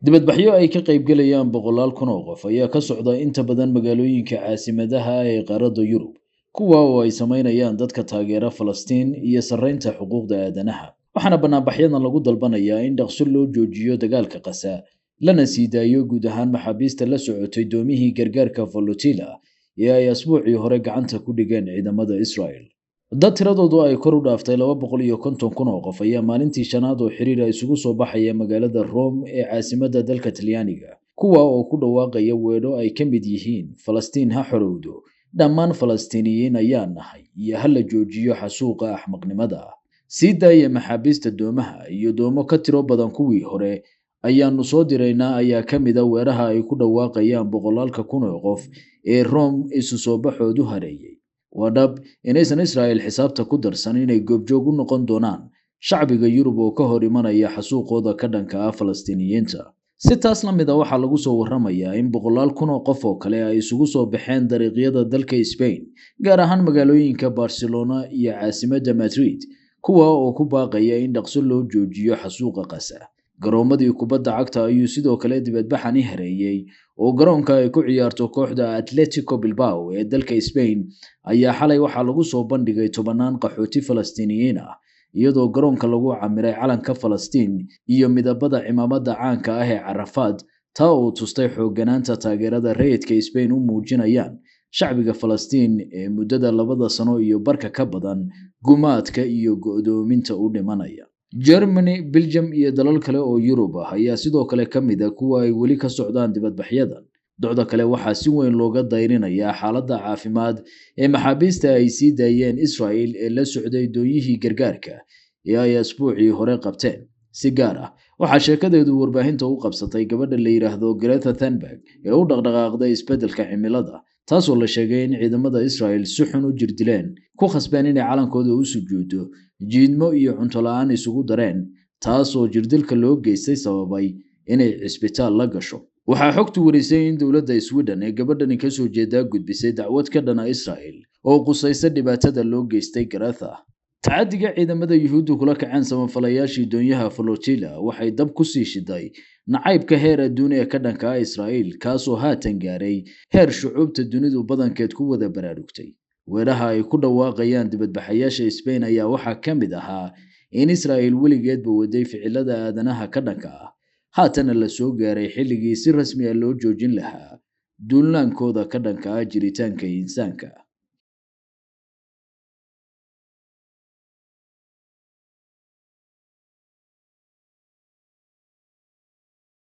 dibadbaxyo ay ka qayb galayaan boqolaal kun oo qof ayaa ka socda inta badan magaalooyinka caasimadaha ee qaaradda Yurub, kuwa oo ay sameynayaan dadka taageera Falastiin iyo sarreynta xuquuqda aadanaha. Waxaana banaanbaxyadan lagu dalbanayaa in dhaqso loo joojiyo dagaalka Gaza, lana sii daayo guud ahaan maxaabiista la socotay doomihii gargaarka Volotila ee ay asbuucii hore gacanta ku dhigeen ciidamada Israel. Dad tiradoodu ay kor u dhaaftay 250 kun oo qof ayaa maalintii shanaad oo xiriir ah isugu soo baxaya magaalada Rome ee caasimadda dalka Talyaaniga, kuwa oo ku dhawaaqaya weedho ay ka mid yihiin Falastiin ha xorowdo, dhammaan Falastiiniyiin ayaa nahay, iyo ha la joojiyo xasuuqa axmaqnimada ah. Sii daaya maxaabiista doomaha iyo doomo ka tiro badan kuwii hore ayaanu soo diraynaa ayaa ka mid a weeraha ay ku dhawaaqayaan boqolaalka kun oo qof ee Rome isu soo baxoodu hareeyay. Waa dhab inaysan Israel xisaabta ku darsan inay goobjoog u noqon doonaan shacbiga Yurub oo ka hor imanaya xasuuqooda ka dhanka ah Falastiiniyiinta. Si taas la mid ah waxaa lagu soo warramayaa in boqolaal kun oo qof oo kale ay isugu soo baxeen dariiqyada dalka Spain, gaar ahaan magaalooyinka Barcelona iyo caasimadda Madrid, kuwa oo ku baaqaya in dhaqso loo joojiyo xasuuqa Gaza. Garoomadii kubadda cagta ayuu sidoo kale dibadbaxani hareeyay, oo garoonka ay ku ciyaarto kooxda Atletico Bilbao ee dalka Spain ayaa xalay waxaa lagu soo bandhigay tobanaan qaxooti Falastiiniyiin ah, iyadoo garoonka lagu camiray calanka Falastiin iyo midabada cimaamada caanka ah ee Carafaad, taa oo tustay xoogganaanta taageerada rayidka Spain u muujinayaan shacbiga Falastiin ee muddada 2 sano iyo barka ka badan gumaadka iyo go'doominta u dhimanaya. Germany, Belgium iyo dalal kale oo Yurub ah ayaa sidoo kale ka mid ah kuwa ay weli ka socdaan dibadbaxyadan. Docda kale waxaa si weyn looga dayrinayaa xaaladda caafimaad ee maxaabiista ay sii daayeen Israel ee la socday doonyihii gargaarka ee ay asbuucii hore qabteen. Si gaar ah waxaa sheekadeedu warbaahinta u qabsatay gabadha la yiraahdo Greta Thunberg ee u dhaqdhaqaaqday isbeddelka cimilada, taasoo la sheegay in ciidamada Israel si xun u jirdileen, ku khasbeen inay calankooda u sujuuddo, jiidmo iyo cunto la'aan isugu dareen, taasoo jirdilka loo geystay sababay inay cisbitaal la gasho. Waxaa xogtu warisay in dowladda Sweden ee gabadhani ka soo jeedaa gudbisay dacwad ka dhana Israel oo qusaysa dhibaatada loo geystay Greta. Tacadiga ciidamada Yuhuuddu kula kaceen samafalayaashii doonyaha Flotilla waxay dab ku sii shiday nacaybka heer adduun ee ka dhanka ah Israel, kaasoo haatan gaaray heer shucuubta dunidu badankeed ku wada baraarugtay. Weeraha ay ku dhawaaqayaan dibadbaxayaasha Spain ayaa waxaa ka mid ahaa in Israel weligeedba waday ficilada aadanaha ka dhanka ah, haatana la soo gaaray xilligii si rasmi ah loo joojin lahaa duulaankooda ka dhanka ah jiritaanka insaanka.